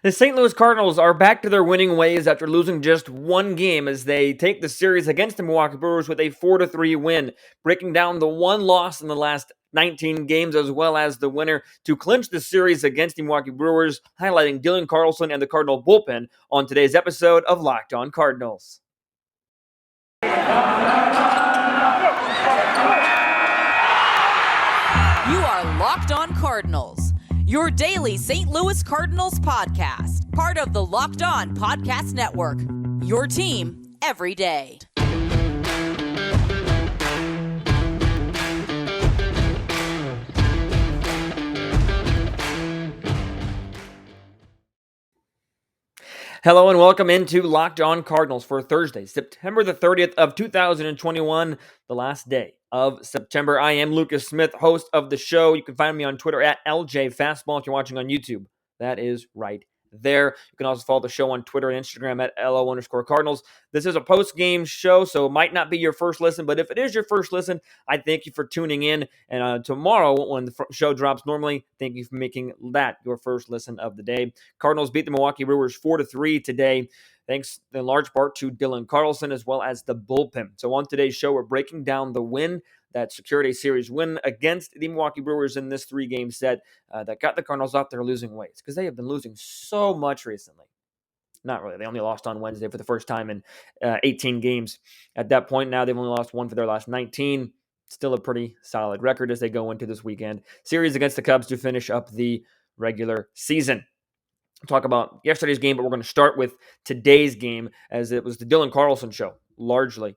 The St. Louis Cardinals are back to their winning ways after losing just one game as they take the series against the Milwaukee Brewers with a 4-3 win, breaking down the one loss in the last 19 games as well as the winner to clinch the series against the Milwaukee Brewers, highlighting Dylan Carlson and the Cardinal bullpen on today's episode of Locked On Cardinals. You are Locked On Cardinals, your daily St. Louis Cardinals podcast, part of the Locked On Podcast Network, your team every day. Hello and welcome into Locked On Cardinals for Thursday, September the 30th of 2021, the last day of September. I am Lucas Smith, host of the show. You can find me on Twitter at LJFastball if you're watching on YouTube. That is right there. You can also follow the show on Twitter and Instagram at LO_Cardinals. This is a post-game show, so it might not be your first listen, but if it is your first listen, I thank you for tuning in. And tomorrow, when the show drops normally, thank you for making that your first listen of the day. Cardinals beat the Milwaukee Brewers 4-3 today, thanks in large part to Dylan Carlson as well as the bullpen. So on today's show, we're breaking down the win that secured a series win against the Milwaukee Brewers in this three-game set that got the Cardinals off their losing ways because they have been losing so much recently. Not really. They only lost on Wednesday for the first time in 18 games. At that point, now they've only lost one for their last 19. Still a pretty solid record as they go into this weekend series against the Cubs to finish up the regular season. We'll talk about yesterday's game, but we're going to start with today's game as it was the Dylan Carlson show, largely.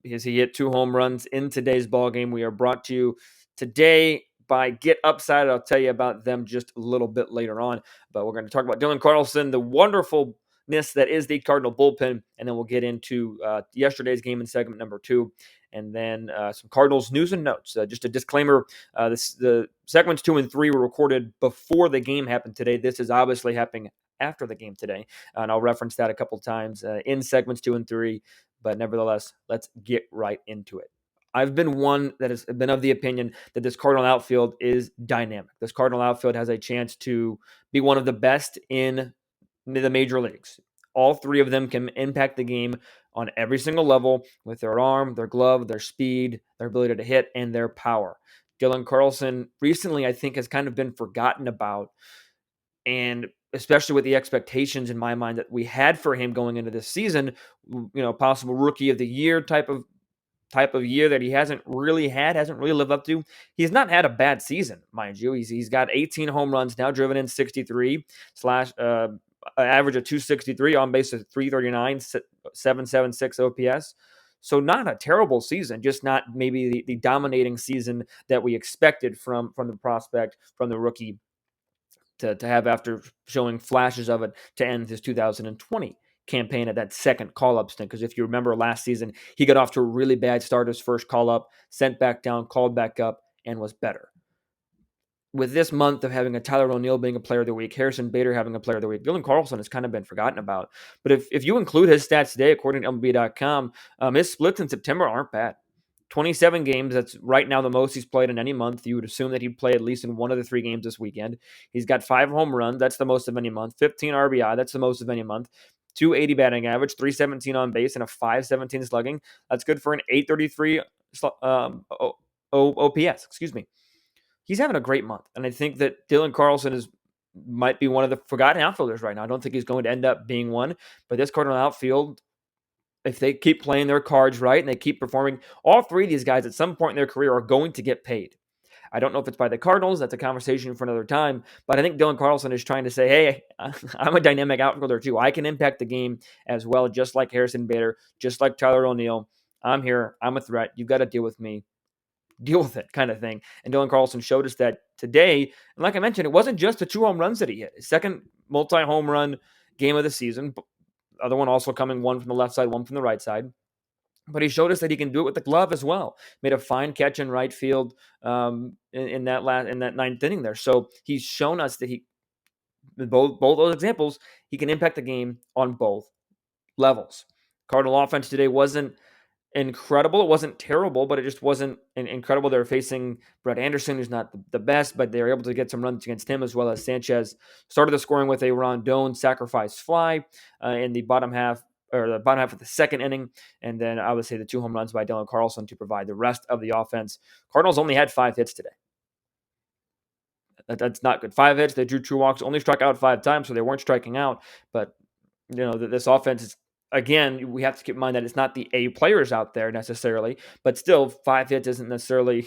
Because he hit 2 home runs in today's ball game. We are brought to you today by Get Upside. I'll tell you about them just a little bit later on. But we're going to talk about Dylan Carlson, the wonderfulness that is the Cardinal bullpen, and then we'll get into yesterday's game in segment number 2. And then some Cardinals news and notes. Just a disclaimer, the segments 2 and 3 were recorded before the game happened today. This is obviously happening after the game today. And I'll reference that a couple times in segments 2 and 3. But nevertheless, let's get right into it. I've been one that has been of the opinion that this Cardinal outfield is dynamic. This Cardinal outfield has a chance to be one of the best in the major leagues. All three of them can impact the game on every single level with their arm, their glove, their speed, their ability to hit, and their power. Dylan Carlson recently, I think, has kind of been forgotten about, and especially with the expectations in my mind that we had for him going into this season, possible rookie of the year type of year that he hasn't really lived up to. He's not had a bad season, mind you. He's got 18 home runs now, driven in 63, average of 263, on base of 339, 776 OPS. So not a terrible season, just not maybe the dominating season that we expected from the prospect, from the rookie to have after showing flashes of it to end his 2020 campaign at that second call-up stint. Because if you remember last season, he got off to a really bad start his first call-up, sent back down, called back up, and was better. With this month of having a Tyler O'Neill being a player of the week, Harrison Bader having a player of the week, Dylan Carlson has kind of been forgotten about. But if you include his stats today, according to MLB.com, his splits in September aren't bad. 27 games, that's right now the most he's played in any month. You would assume that he'd play at least in one of the 3 games this weekend. He's got 5 home runs, that's the most of any month. 15 RBI, that's the most of any month. 280 batting average, 317 on base, and a 517 slugging. That's good for an 833 OPS. He's having a great month, and I think that Dylan Carlson might be one of the forgotten outfielders right now. I don't think he's going to end up being one, but this Cardinal outfield, if they keep playing their cards right and they keep performing, all 3 of these guys at some point in their career are going to get paid. I don't know if it's by the Cardinals. That's a conversation for another time. But I think Dylan Carlson is trying to say, hey, I'm a dynamic outfielder too. I can impact the game as well, just like Harrison Bader, just like Tyler O'Neill. I'm here. I'm a threat. You've got to deal with me. Deal with it kind of thing. And Dylan Carlson showed us that today. And like I mentioned, it wasn't just the 2 home runs that he hit. His second multi-home run game of the season. Other one also coming, one from the left side, one from the right side. But he showed us that he can do it with the glove as well. Made a fine catch in right field in that 9th inning there. So he's shown us that both those examples, he can impact the game on both levels. Cardinal offense today wasn't incredible. It wasn't terrible, but it just wasn't incredible. They were facing Brett Anderson, who's not the best, but they were able to get some runs against him, as well as Sanchez started the scoring with a Rondon sacrifice fly in the bottom half of the second inning. And then I would say the 2 home runs by Dylan Carlson to provide the rest of the offense. Cardinals only had 5 hits today. That's not good. 5 hits. They drew 2 walks, only struck out 5 times, so they weren't striking out. But, this offense is, again, we have to keep in mind that it's not the A players out there necessarily, but still 5 hits isn't necessarily,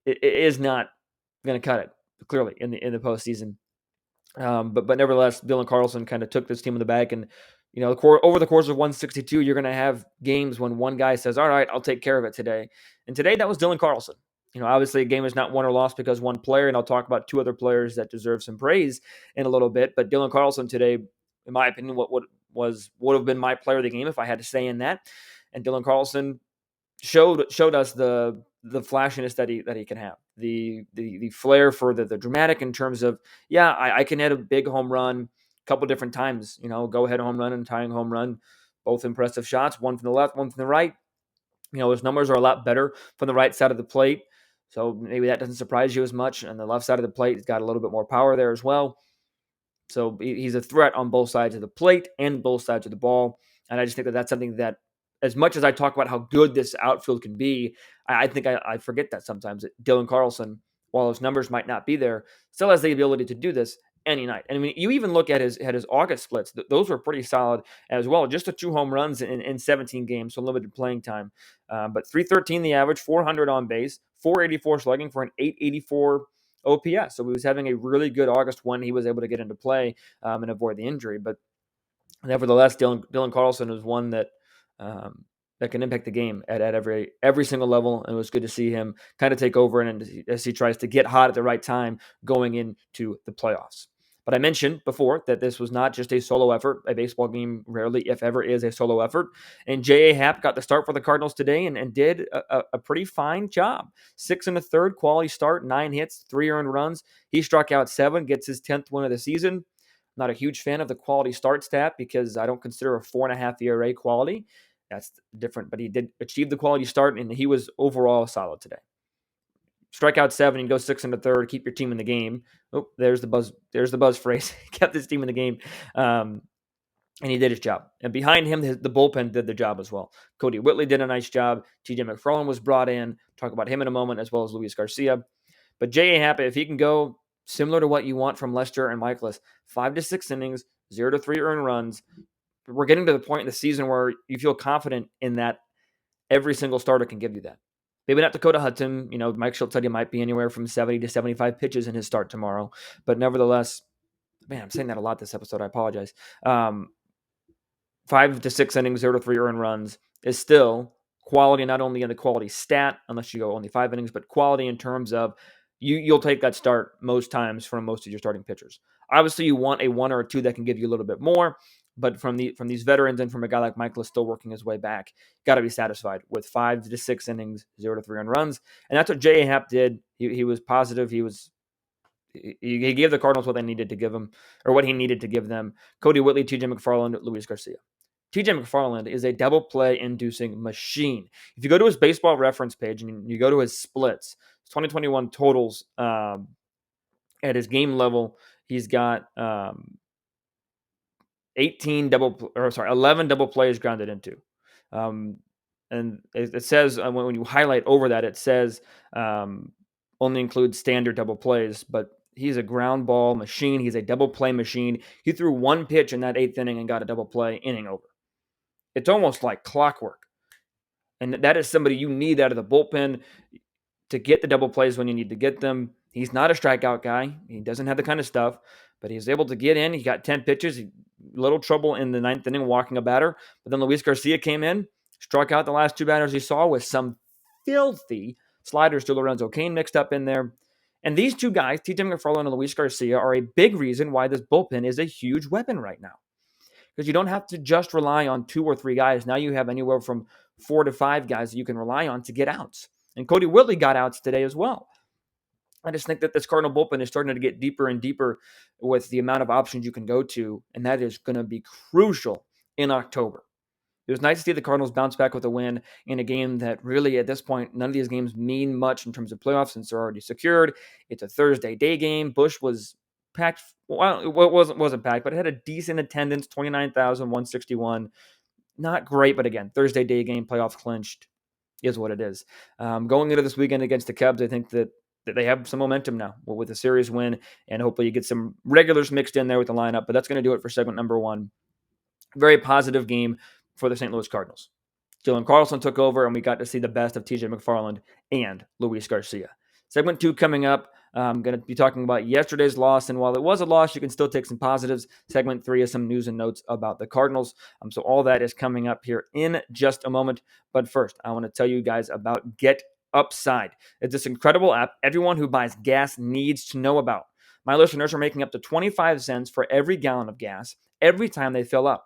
it is not going to cut it, clearly, in the postseason. But nevertheless, Dylan Carlson kind of took this team in the bag, and over the course of 162, you're going to have games when one guy says, "All right, I'll take care of it today," and today that was Dylan Carlson. Obviously, a game is not won or lost because one player, and I'll talk about 2 other players that deserve some praise in a little bit. But Dylan Carlson today, in my opinion, would have been my player of the game if I had to say in that. And Dylan Carlson showed us the flashiness that he can have, the flair for the dramatic in terms of, I can hit a big home run a couple different times, go ahead home run and tying home run, both impressive shots, one from the left, one from the right. His numbers are a lot better from the right side of the plate, so maybe that doesn't surprise you as much. On the left side of the plate, he's got a little bit more power there as well. So he's a threat on both sides of the plate and both sides of the ball. And I just think that that's something that, as much as I talk about how good this outfield can be, I think I forget that sometimes. That Dylan Carlson, while his numbers might not be there, still has the ability to do this any night. And I mean, you even look at his August splits; those were pretty solid as well. Just the 2 home runs in 17 games, so limited playing time. But 313 the average, 400 on base, 484 slugging for an 884 OPS. So he was having a really good August when he was able to get into play and avoid the injury. But nevertheless, Dylan Carlson is one that can impact the game at every single level. And it was good to see him kind of take over and as he tries to get hot at the right time going into the playoffs. But I mentioned before that this was not just a solo effort. A baseball game rarely, if ever, is a solo effort. And J.A. Happ got the start for the Cardinals today and did a pretty fine job. 6 1/3, quality start, 9 hits, 3 earned runs. He struck out 7, gets his 10th win of the season. Not a huge fan of the quality start stat because I don't consider a 4.5 ERA quality. That's different, but he did achieve the quality start, and he was overall solid today. Strike out 7 and go 6 1/3, keep your team in the game. Oh, there's the buzz phrase. Kept his team in the game, and he did his job. And behind him, the bullpen did the job as well. Cody Whitley did a nice job. TJ McFarland was brought in. Talk about him in a moment, as well as Luis Garcia. But J.A. Happ, if he can go similar to what you want from Lester and Michaelis, 5 to 6 innings, 0 to 3 earned runs, we're getting to the point in the season where you feel confident in that every single starter can give you that. Maybe not Dakota Hudson. Mike Schultz said he might be anywhere from 70 to 75 pitches in his start tomorrow. But nevertheless, man, I'm saying that a lot this episode. I apologize. 5 to 6 innings, 0 to 3 earned runs is still quality, not only in the quality stat, unless you go only 5 innings, but quality in terms of you'll take that start most times from most of your starting pitchers. Obviously, you want a 1 or a 2 that can give you a little bit more. But from these veterans and from a guy like Michael still working his way back, got to be satisfied with 5 to 6 innings, 0 to 3 earned runs. And that's what J.A. Happ did. He was positive. He gave the Cardinals what they needed to give him, or what he needed to give them. Cody Whitley, TJ McFarland, Luis Garcia. TJ McFarland is a double play inducing machine. If you go to his baseball reference page and you go to his splits, 2021 totals at his game level, he's got 11 double plays grounded into. And it says when you highlight over that, it says only includes standard double plays, but he's a ground ball machine. He's a double play machine. He threw 1 pitch in that 8th inning and got a double play inning over. It's almost like clockwork. And that is somebody you need out of the bullpen to get the double plays when you need to get them. He's not a strikeout guy. He doesn't have the kind of stuff, but he's able to get in. He got 10 pitches, little trouble in the 9th inning walking a batter. But then Luis Garcia came in, struck out the last 2 batters he saw with some filthy sliders to Lorenzo Cain mixed up in there. And these 2 guys, TJ McFarland and Luis Garcia, are a big reason why this bullpen is a huge weapon right now. Because you don't have to just rely on 2 or 3 guys. Now you have anywhere from 4 to 5 guys that you can rely on to get outs. And Cody Whitley got outs today as well. I just think that this Cardinal bullpen is starting to get deeper and deeper with the amount of options you can go to, and that is going to be crucial in October. It was nice to see the Cardinals bounce back with a win in a game that really, at this point, none of these games mean much in terms of playoffs since they're already secured. It's a Thursday day game. Busch was packed. Well, it wasn't packed, but it had a decent attendance, 29,161. Not great, but again, Thursday day game, playoffs clinched, is what it is. Going into this weekend against the Cubs, I think that they have some momentum now with a series win, and hopefully you get some regulars mixed in there with the lineup. But that's going to do it for segment number one. Very positive game for the St. Louis Cardinals. Dylan Carlson took over, and we got to see the best of TJ McFarland and Luis Garcia. Segment two coming up. I'm going to be talking about yesterday's loss, and while it was a loss, you can still take some positives. Segment three is some news and notes about the Cardinals. So all that is coming up here in just a moment. But first, I want to tell you guys about Get Upside. It's this incredible app everyone who buys gas needs to know about. My listeners are making up to 25 cents for every gallon of gas every time they fill up.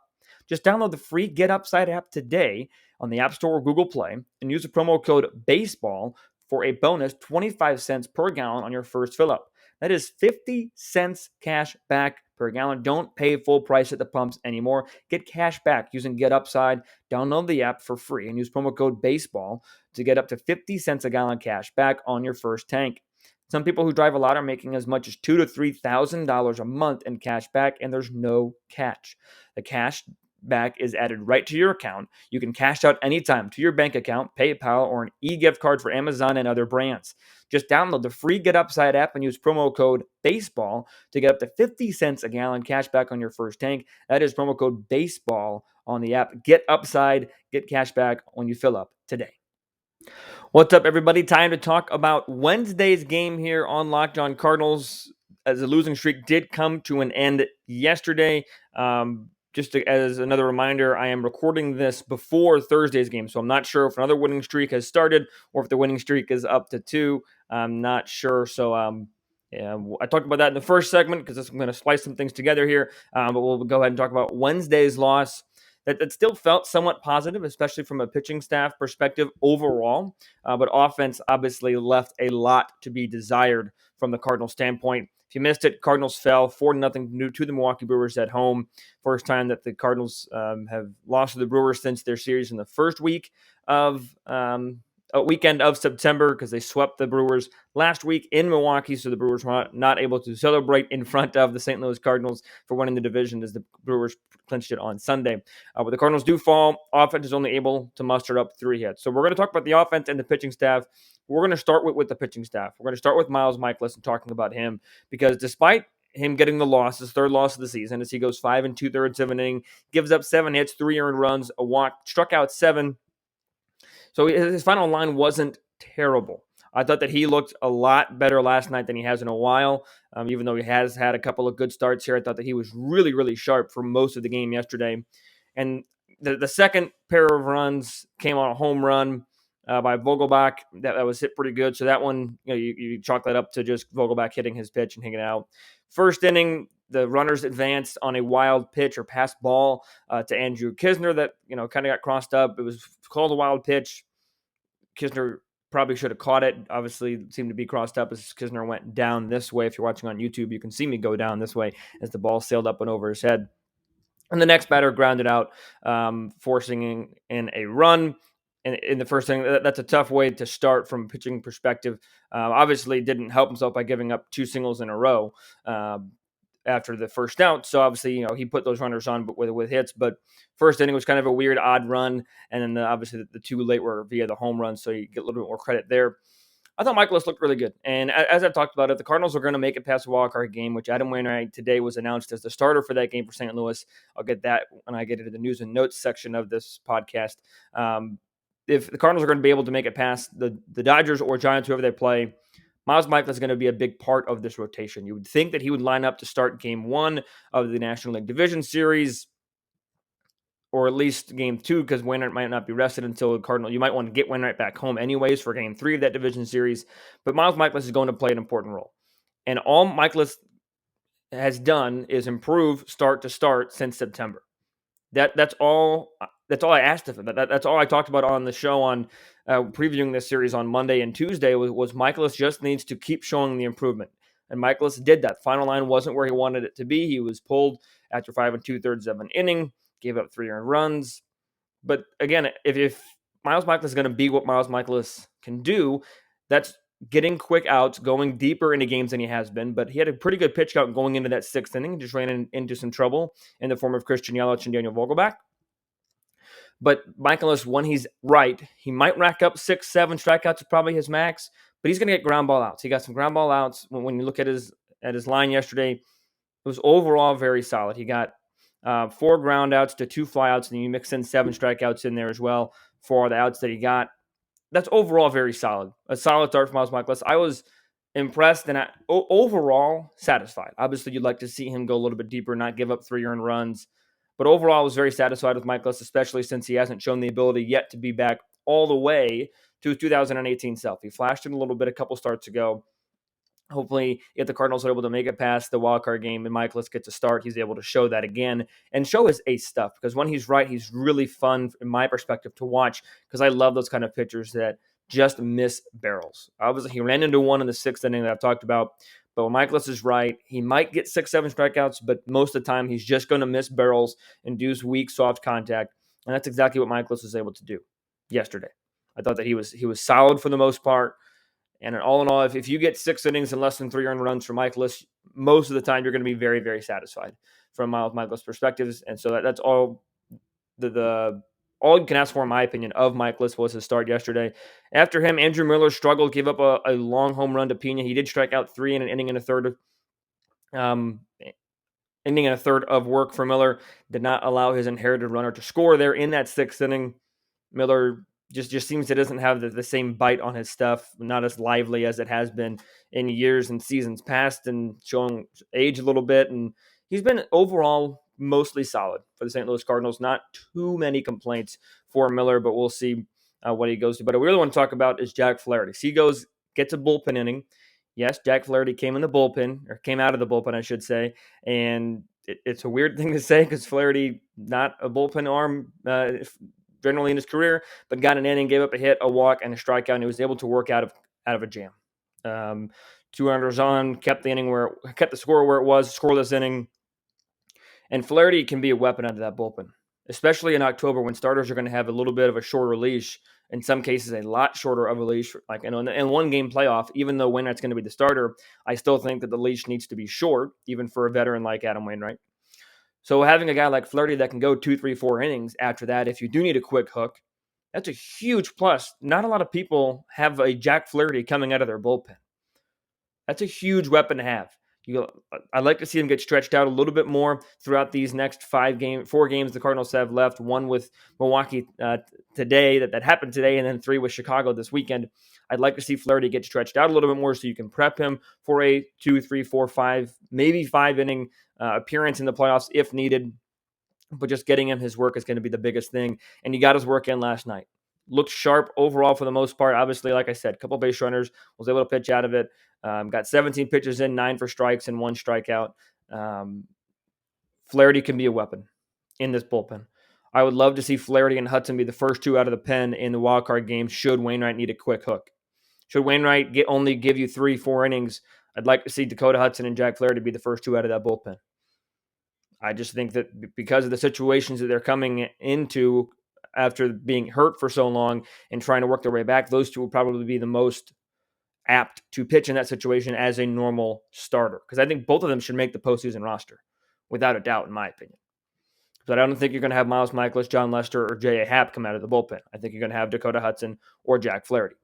Just download the free Get Upside app today on the App Store or Google Play and use the promo code BASEBALL for a bonus 25 cents per gallon on your first fill up. That is 50 cents cash back per gallon. Don't pay full price at the pumps anymore. Get cash back using Get Upside. Download the app for free and use promo code BASEBALL to get up to 50 cents a gallon cash back on your first tank. Some people who drive a lot are making as much as $2,000 to $3,000 a month in cash back, and there's no catch. The cash back is added right to your account. You can cash out anytime to your bank account, PayPal, or an e-gift card for Amazon and other brands. Just download the free Get Upside app and use promo code BASEBALL to get up to 50 cents a gallon cash back on your first tank. That is promo code BASEBALL on the app. Get Upside, get cash back when you fill up today. What's up, everybody? Time to talk about Wednesday's game here on Locked On Cardinals, as the losing streak did come to an end yesterday. As another reminder, I am recording this before Thursday's game, so I'm not sure if another winning streak has started or if the winning streak is up to 2. I'm not sure. So, I talked about that in the first segment because I'm going to splice some things together here. But we'll go ahead and talk about Wednesday's loss. That still felt somewhat positive, especially from a pitching staff perspective overall. But offense obviously left a lot to be desired from the Cardinals standpoint. If you missed it, Cardinals fell 4-0 to the Milwaukee Brewers at home. First time that the Cardinals have lost to the Brewers since their series in the first weekend of September, because they swept the Brewers last week in Milwaukee, so the Brewers were not able to celebrate in front of the St. Louis Cardinals for winning the division as the Brewers clinched it on Sunday. But the Cardinals do fall. Offense is only able to muster up 3 hits. So we're going to talk about the offense and the pitching staff. We're going to start with the pitching staff. We're going to start with Miles Mikolas and talking about him, because despite him getting the loss, his third loss of the season, as he goes 5 2/3 of an inning, gives up 7 hits, 3 earned runs, a walk, struck out 7. So his final line wasn't terrible. I thought that he looked a lot better last night than he has in a while. Even though he has had a couple of good starts here, I thought that he was really, really sharp for most of the game yesterday. And the second pair of runs came on a home run by Vogelbach. That was hit pretty good. So that one, you chalk that up to just Vogelbach hitting his pitch and hanging out. First inning, the runners advanced on a wild pitch or pass ball to Andrew Knizner that, kind of got crossed up. It was called a wild pitch. Knizner probably should have caught it. Obviously, it seemed to be crossed up as Knizner went down this way. If you're watching on YouTube, you can see me go down this way as the ball sailed up and over his head. And the next batter grounded out, forcing in a run. In the first inning, that's a tough way to start from a pitching perspective. Obviously, didn't help himself by giving up 2 singles in a row after the first out. So obviously, he put those runners on with hits. But first inning was kind of a weird, odd run. And then obviously the 2 late were via the home run. So you get a little bit more credit there. I thought Mikolas looked really good. And as I've talked about it, the Cardinals are going to make it past the wildcard game, which Adam Wainwright today was announced as the starter for that game for St. Louis. I'll get that when I get into the news and notes section of this podcast. If the Cardinals are going to be able to make it past the Dodgers or Giants, whoever they play, Miles Mikolas is going to be a big part of this rotation. You would think that he would line up to start Game 1 of the National League Division Series, or at least Game 2, because Wainwright might not be rested until the Cardinal. You might want to get Wainwright back home anyways for Game 3 of that division series. But Miles Mikolas is going to play an important role. And all Mikolas has done is improve start to start since September. That's all I asked of him. That's all I talked about on the show on previewing this series on Monday and Tuesday was Mikolas just needs to keep showing the improvement. And Mikolas did that. Final line wasn't where he wanted it to be. He was pulled after 5 2/3 of an inning, gave up 3 earned runs. But again, if Miles Michaelis is going to be what Miles Michaelis can do, that's getting quick outs, going deeper into games than he has been. But he had a pretty good pitch count going into that sixth inning, just ran into some trouble in the form of Christian Yelich and Daniel Vogelbach. But Michaelis, when he's right, he might rack up 6-7 strikeouts is probably his max, but he's going to get ground ball outs. He got some ground ball outs. When you look at his line yesterday, it was overall very solid. He got 4 ground outs to 2 flyouts, and you mix in 7 strikeouts in there as well for the outs that he got. That's overall very solid. A solid start from Miles Michaelis. I was impressed and overall satisfied. Obviously, you'd like to see him go a little bit deeper, not give up 3 earned runs. But overall, I was very satisfied with Michaelis, especially since he hasn't shown the ability yet to be back all the way to his 2018 self. He flashed it a little bit a couple starts ago. Hopefully, if the Cardinals are able to make it past the wildcard game and Michaelis gets a start, he's able to show that again and show his ace stuff. Because when he's right, he's really fun, in my perspective, to watch because I love those kind of pitchers that just miss barrels. Obviously, he ran into one in the 6th inning that I've talked about. But when Michaelis is right, he might get 6-7 strikeouts, but most of the time he's just going to miss barrels, induce weak, soft contact. And that's exactly what Michaelis was able to do yesterday. I thought that he was solid for the most part. And all in all, if you get 6 innings and less than 3 earned runs from Michaelis, most of the time you're going to be very, very satisfied from Miles Michaelis' perspectives. And so that's all all you can ask for, in my opinion, of Michaelis was his start yesterday. After him, Andrew Miller struggled, gave up a long home run to Pena. He did strike out 3 in an inning and a third. Inning and a third of work for Miller. Did not allow his inherited runner to score there in that 6th inning. Miller just seems it doesn't have the same bite on his stuff, not as lively as it has been in years and seasons past, and showing age a little bit. And he's been overall mostly solid for the St. Louis Cardinals. Not too many complaints for Miller, but we'll see what he goes to. But what we really want to talk about is Jack Flaherty. So he gets a bullpen inning. Yes, Jack Flaherty came in the bullpen, or came out of the bullpen, I should say. And it's a weird thing to say because Flaherty, not a bullpen arm generally in his career, but got an inning, gave up a hit, a walk, and a strikeout, and he was able to work out of a jam. 2 runners on, kept the score where it was, scoreless inning. And Flaherty can be a weapon out of that bullpen, especially in October when starters are going to have a little bit of a shorter leash. In some cases, a lot shorter of a leash. Like in one game playoff, even though Wainwright's going to be the starter, I still think that the leash needs to be short, even for a veteran like Adam Wainwright. So having a guy like Flaherty that can go 2, 3, 4 innings after that, if you do need a quick hook, that's a huge plus. Not a lot of people have a Jack Flaherty coming out of their bullpen. That's a huge weapon to have. I'd like to see him get stretched out a little bit more throughout these next 4 games the Cardinals have left. 1 with Milwaukee today, that happened today, and then 3 with Chicago this weekend. I'd like to see Flaherty get stretched out a little bit more so you can prep him for a 2, 3, 4, 5, maybe 5 inning appearance in the playoffs if needed. But just getting him his work is going to be the biggest thing. And he got his work in last night. Looked sharp overall for the most part. Obviously, like I said, a couple base runners, was able to pitch out of it. Got 17 pitches in, 9 for strikes and 1 strikeout. Flaherty can be a weapon in this bullpen. I would love to see Flaherty and Hudson be the first 2 out of the pen in the wildcard game should Wainwright need a quick hook. Should Wainwright only give you 3, 4 innings, I'd like to see Dakota Hudson and Jack Flaherty be the first 2 out of that bullpen. I just think that because of the situations that they're coming into after being hurt for so long and trying to work their way back, those 2 will probably be the most apt to pitch in that situation as a normal starter. Because I think both of them should make the postseason roster, without a doubt, in my opinion. But I don't think you're going to have Miles Michaelis, John Lester, or J.A. Happ come out of the bullpen. I think you're going to have Dakota Hudson or Jack Flaherty.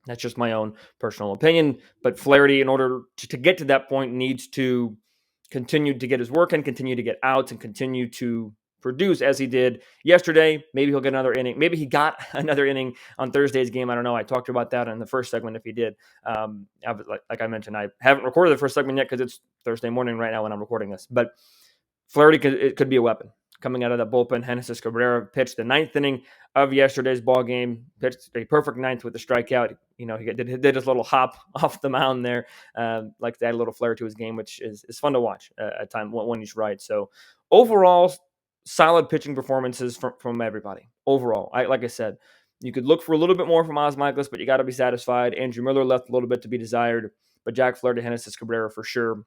That's just my own personal opinion. But Flaherty, in order to get to that point, needs to continue to get his work in, continue to get outs, and continue to produce as he did yesterday. Maybe he'll get another inning. Maybe he got another inning on Thursday's game. I don't know. I talked about that in the first segment if he did. Like I mentioned, I haven't recorded the first segment yet because it's Thursday morning right now when I'm recording this. But Flaherty could be a weapon. Coming out of the bullpen, Genesis Cabrera pitched the 9th inning of yesterday's ball game. Pitched a perfect 9th with a strikeout. He did his little hop off the mound there, like to add a little flair to his game, which is fun to watch at time when he's right. So overall, solid pitching performances from everybody. Overall, like I said, you could look for a little bit more from Miles Michaelis, but you got to be satisfied. Andrew Miller left a little bit to be desired, but Jack Flaherty, Genesis Cabrera for sure.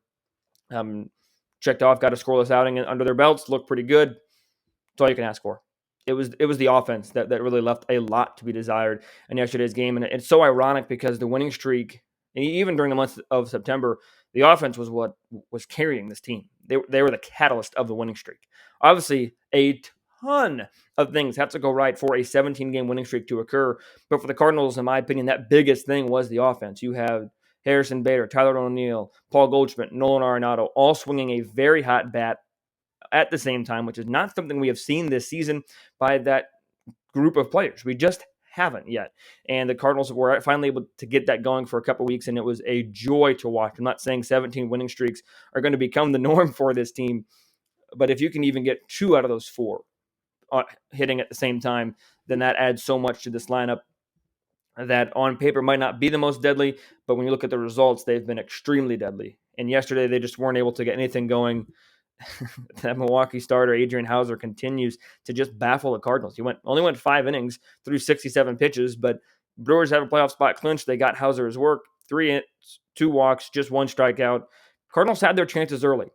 Checked off, got a scoreless outing under their belts, looked pretty good. That's all you can ask for. It was the offense that really left a lot to be desired in yesterday's game. And it's so ironic because the winning streak, even during the month of September, the offense was what was carrying this team. They were the catalyst of the winning streak. Obviously, a ton of things have to go right for a 17-game winning streak to occur. But for the Cardinals, in my opinion, that biggest thing was the offense. You have Harrison Bader, Tyler O'Neill, Paul Goldschmidt, Nolan Arenado, all swinging a very hot bat at the same time, which is not something we have seen this season by that group of players. We just haven't yet. And the Cardinals were finally able to get that going for a couple weeks, and it was a joy to watch. I'm not saying 17 winning streaks are going to become the norm for this team, but if you can even get 2 out of those 4 hitting at the same time, then that adds so much to this lineup that on paper might not be the most deadly, but when you look at the results, they've been extremely deadly. And yesterday, they just weren't able to get anything going. That Milwaukee starter, Adrian Hauser, continues to just baffle the Cardinals. He only went 5 innings through 67 pitches, but Brewers have a playoff spot clinched. They got Hauser's work, 3 hits, 2 walks, just 1 strikeout. Cardinals had their chances early.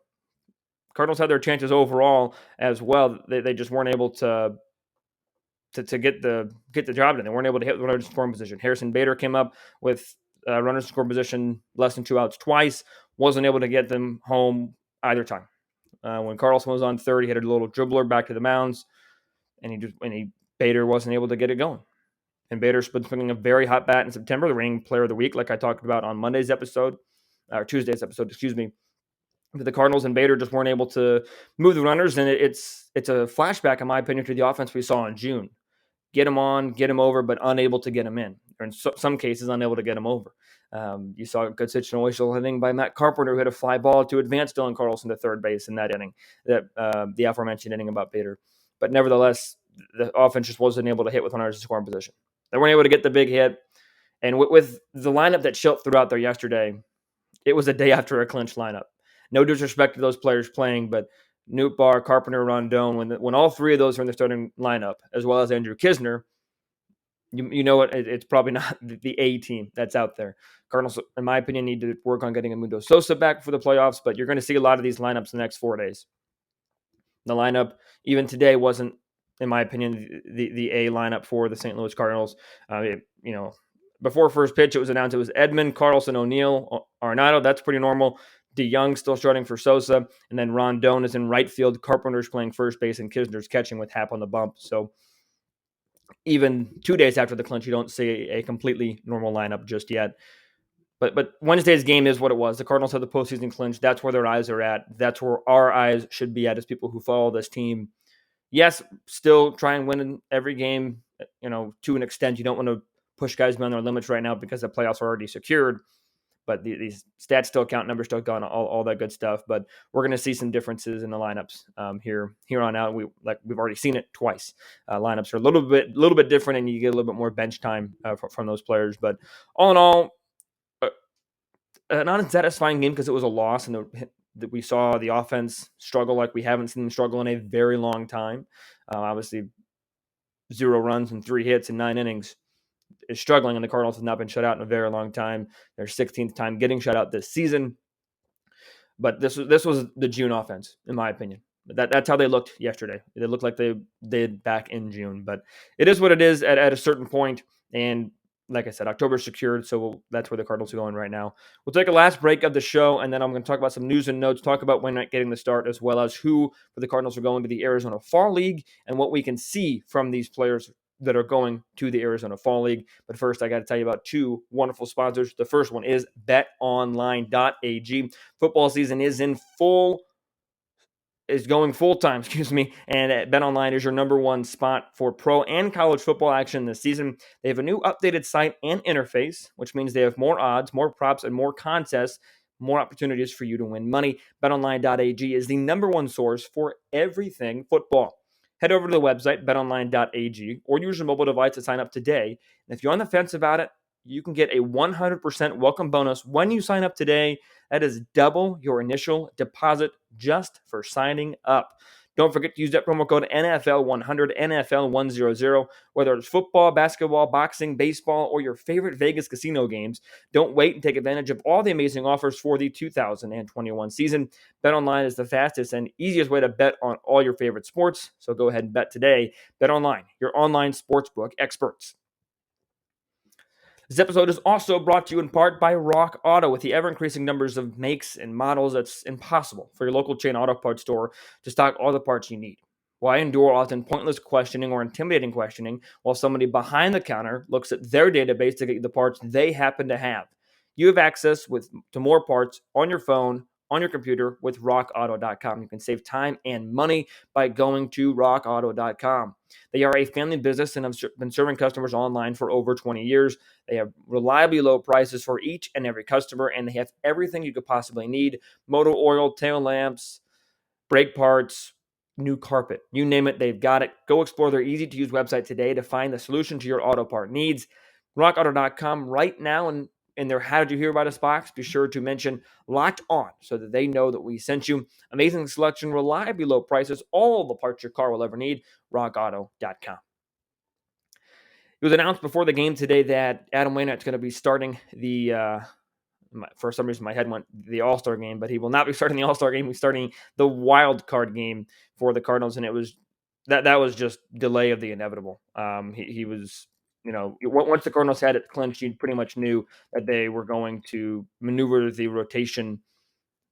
Cardinals had their chances overall as well. They just weren't able to get the job done. They weren't able to hit the runners in scoring position. Harrison Bader came up with runners in scoring position, less than 2 outs twice. Wasn't able to get them home either time. When Carlson was on third, he had a little dribbler back to the mounds, and Bader wasn't able to get it going. And Bader's been swinging a very hot bat in September, the reigning player of the week, like I talked about on Tuesday's episode, excuse me. The Cardinals and Bader just weren't able to move the runners, and it's a flashback, in my opinion, to the offense we saw in June. Get him on, get him over, but unable to get him in, or in some cases, unable to get him over. You saw a good situational hitting by Matt Carpenter, who hit a fly ball to advance Dylan Carlson to third base in that inning, the aforementioned inning about Bader. But nevertheless, the offense just wasn't able to hit with runners in scoring position. They weren't able to get the big hit. And with the lineup that Schilt threw out there yesterday, it was a day after a clinch lineup. No disrespect to those players playing, but Nootbaar, Carpenter, Rondon, when all 3 of those are in the starting lineup, as well as Andrew Kisner, you know it's probably not the A team that's out there. Cardinals, in my opinion, need to work on getting Edmundo Sosa back for the playoffs, but you're going to see a lot of these lineups in the next 4 days. The lineup, even today, wasn't, in my opinion, the A lineup for the St. Louis Cardinals. Before first pitch, it was announced it was Edman, Carlson, O'Neill, Arenado. That's pretty normal. DeYoung still starting for Sosa, and then Rondon is in right field. Carpenter's playing first base, and Kisner's catching with Happ on the bump. So even 2 days after the clinch, you don't see a completely normal lineup just yet. But Wednesday's game is what it was. The Cardinals have the postseason clinch. That's where their eyes are at. That's where our eyes should be at as people who follow this team. Yes, still try and win every game, to an extent. You don't want to push guys beyond their limits right now because the playoffs are already secured. But these stats still count, numbers still count, all that good stuff. But we're going to see some differences in the lineups here on out. We've already seen it twice. Lineups are a little bit different, and you get a little bit more bench time from those players. But all in all, an unsatisfying game because it was a loss, and that we saw the offense struggle like we haven't seen them struggle in a very long time. Obviously, 0 runs and 3 hits in 9 innings. Is struggling, and the Cardinals have not been shut out in a very long time. Their 16th time getting shut out this season. But this was the June offense, in my opinion. That's how they looked yesterday. They looked like they did back in June. But it is what it is at a certain point. And like I said, October's secured, so that's where the Cardinals are going right now. We'll take a last break of the show, and then I'm going to talk about some news and notes, talk about Wainwright getting the start, as well as who for the Cardinals are going to the Arizona Fall League and what we can see from these players that are going to the Arizona Fall League. But first, I got to tell you about 2 wonderful sponsors. The first one is BetOnline.ag. Football season is going full-time, and BetOnline is your number one spot for pro and college football action this season. They have a new updated site and interface, which means they have more odds, more props, and more contests, more opportunities for you to win money. BetOnline.ag is the number one source for everything football. Head over to the website, betonline.ag, or use your mobile device to sign up today. And if you're on the fence about it, you can get a 100% welcome bonus when you sign up today. That is double your initial deposit just for signing up. Don't forget to use that promo code NFL100, NFL100, whether it's football, basketball, boxing, baseball, or your favorite Vegas casino games. Don't wait and take advantage of all the amazing offers for the 2021 season. BetOnline is the fastest and easiest way to bet on all your favorite sports, so go ahead and bet today. BetOnline, your online sportsbook experts. This episode is also brought to you in part by Rock Auto. With the ever-increasing numbers of makes and models, it's impossible for your local chain auto parts store to stock all the parts you need. Why endure often pointless questioning or intimidating questioning while somebody behind the counter looks at their database to get the parts they happen to have? You have access to more parts on your phone, on your computer with rockauto.com. You can save time and money by going to rockauto.com. They are a family business and have been serving customers online for over 20 years. They have reliably low prices for each and every customer, and they have everything you could possibly need: motor oil, tail lamps, brake parts, new carpet. You name it, they've got it. Go explore their easy-to-use website today to find the solution to your auto part needs. RockAuto.com right now, and in their How Did You Hear About Us box, be sure to mention Locked On so that they know that we sent you. Amazing selection, reliably low prices, all the parts your car will ever need. RockAuto.com. It was announced before the game today that Adam Wainwright's going to be starting for some reason my head went the All-Star game, but he will not be starting the All-Star game. He's starting the wild card game for the Cardinals, and it was that was just delay of the inevitable. He was, once the Cardinals had it clinched, you pretty much knew that they were going to maneuver the rotation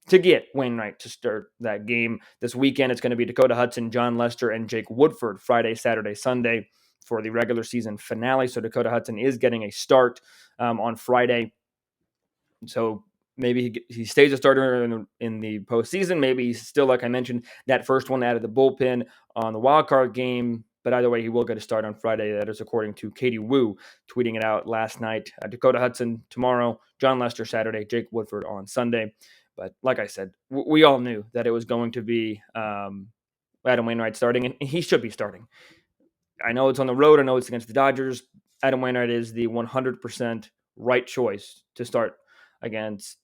to get Wainwright to start that game. This weekend, it's going to be Dakota Hudson, John Lester, and Jake Woodford Friday, Saturday, Sunday for the regular season finale. So Dakota Hudson is getting a start on Friday. So maybe he stays a starter in the postseason. Maybe he's still, like I mentioned, that first one out of the bullpen on the wild card game. But either way, he will get a start on Friday. That is according to Katie Wu, tweeting it out last night. Dakota Hudson tomorrow, John Lester Saturday, Jake Woodford on Sunday. But like I said, we all knew that it was going to be Adam Wainwright starting, and he should be starting. I know it's on the road. I know it's against the Dodgers. Adam Wainwright is the 100% right choice to start against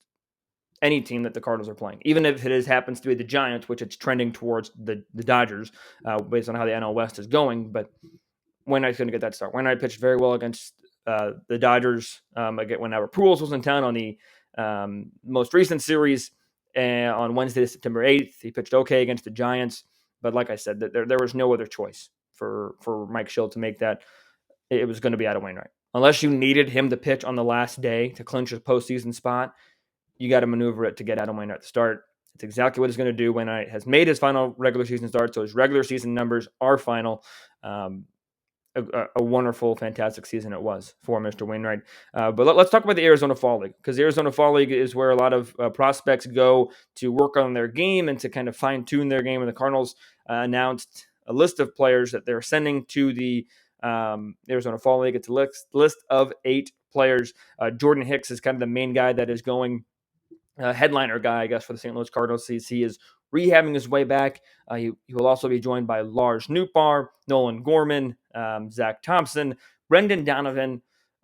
any team that the Cardinals are playing, even if it happens to be the Giants, which it's trending towards the Dodgers based on how the NL West is going. But Wainwright's going to get that start. Wainwright pitched very well against the Dodgers again when Albert Pujols was in town on the most recent series on Wednesday, September 8th. He pitched okay against the Giants. But like I said, there was no other choice for Mike Schill to make that. It was going to be Adam Wainwright. Unless you needed him to pitch on the last day to clinch a postseason spot, you got to maneuver it to get Adam Wainwright to start. It's exactly what he's going to do. Wainwright has made his final regular season start, so his regular season numbers are final. A wonderful, fantastic season it was for Mr. Wainwright. But let's talk about the Arizona Fall League, because the Arizona Fall League is where a lot of prospects go to work on their game and to kind of fine-tune their game. And the Cardinals announced a list of players that they're sending to the Arizona Fall League. It's a list of 8 players. Jordan Hicks is kind of the main guy that is going, headliner guy, I guess, for the St. Louis Cardinals. He is rehabbing his way back. He will also be joined by Lars Nootbaar, Nolan Gorman, Zach Thompson, Brendan Donovan,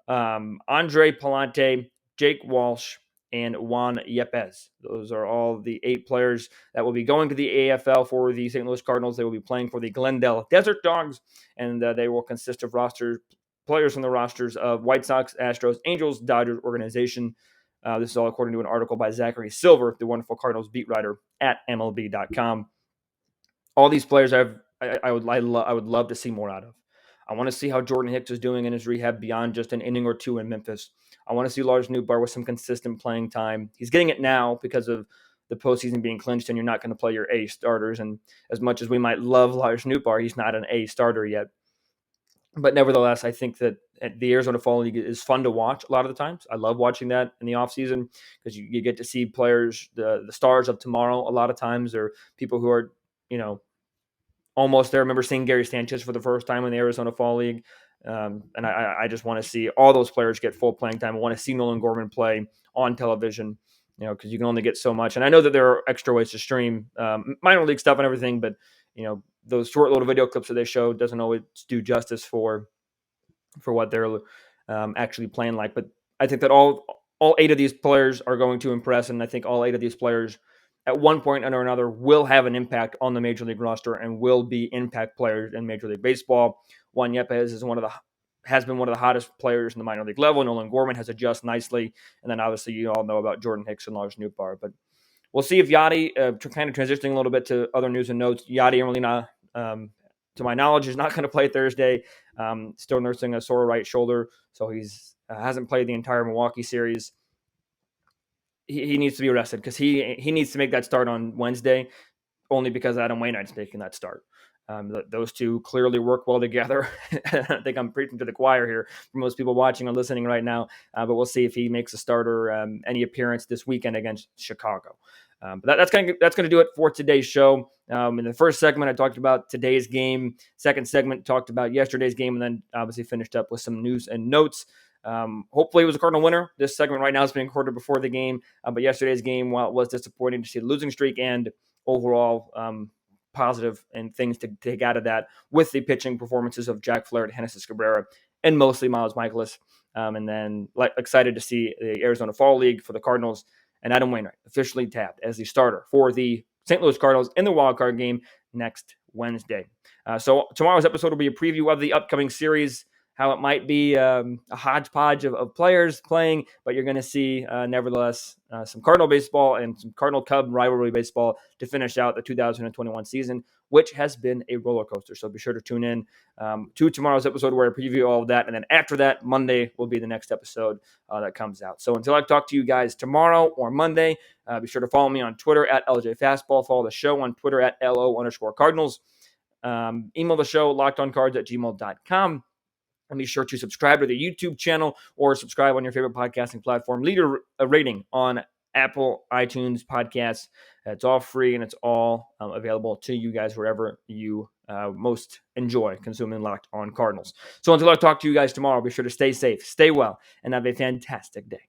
Andre Palante, Jake Walsh, and Juan Yepes. Those are all the 8 players that will be going to the AFL for the St. Louis Cardinals. They will be playing for the Glendale Desert Dogs, and they will consist of players from the rosters of White Sox, Astros, Angels, Dodgers organization. This is all according to an article by Zachary Silver, the wonderful Cardinals beat writer at MLB.com. All these players I would love to see more out of. I want to see how Jordan Hicks is doing in his rehab beyond just an inning or 2 in Memphis. I want to see Lars Nootbaar with some consistent playing time. He's getting it now because of the postseason being clinched, and you're not going to play your A starters. And as much as we might love Lars Nootbaar, he's not an A starter yet. But nevertheless, I think that the Arizona Fall League is fun to watch a lot of the times. I love watching that in the offseason because you get to see players, the stars of tomorrow a lot of times, or people who are, almost there. I remember seeing Gary Sanchez for the first time in the Arizona Fall League. And I just want to see all those players get full playing time. I want to see Nolan Gorman play on television, because you can only get so much. And I know that there are extra ways to stream minor league stuff and everything, but, those short little video clips that they show doesn't always do justice for what they're actually playing like. But I think that all 8 of these players are going to impress, and I think all 8 of these players at one point or another will have an impact on the Major League roster and will be impact players in Major League Baseball. Juan Yepes has been one of the hottest players in the minor league level. Nolan Gorman has adjusted nicely. And then obviously you all know about Jordan Hicks and Lars Nootbaar. But we'll see if Yadi, kind of transitioning a little bit to other news and notes, Yadi and Molina, to my knowledge, is not going to play Thursday. Still nursing a sore right shoulder. So he's hasn't played the entire Milwaukee series. He needs to be arrested because he needs to make that start on Wednesday, only because Adam Wainwright's making that start. Those two clearly work well together. I think I'm preaching to the choir here for most people watching or listening right now, but we'll see if he makes a start or any appearance this weekend against Chicago. But that's going to do it for today's show. In the first segment, I talked about today's game. Second segment, talked about yesterday's game, and then obviously finished up with some news and notes. Hopefully it was a Cardinal winner. This segment right now is being recorded before the game, but yesterday's game, while it was disappointing to see the losing streak and overall positive and things to take out of that with the pitching performances of Jack Flaherty, Genesis Cabrera, and mostly Miles Michaelis. And then excited to see the Arizona Fall League for the Cardinals and Adam Wainwright officially tabbed as the starter for the St. Louis Cardinals in the wildcard game next Wednesday. So tomorrow's episode will be a preview of the upcoming series, how it might be a hodgepodge of players playing, but you're going to see, nevertheless, some Cardinal baseball and some Cardinal-Cub rivalry baseball to finish out the 2021 season, which has been a roller coaster. So be sure to tune in to tomorrow's episode where I preview all of that. And then after that, Monday will be the next episode that comes out. So until I talk to you guys tomorrow or Monday, be sure to follow me on Twitter at LJ Fastball. Follow the show on Twitter at LO_Cardinals. Email the show, lockedoncards@gmail.com. And be sure to subscribe to the YouTube channel or subscribe on your favorite podcasting platform. Leave a rating on Apple, iTunes, podcasts. It's all free and it's all available to you guys wherever you most enjoy consuming Locked On Cardinals. So until I talk to you guys tomorrow, be sure to stay safe, stay well, and have a fantastic day.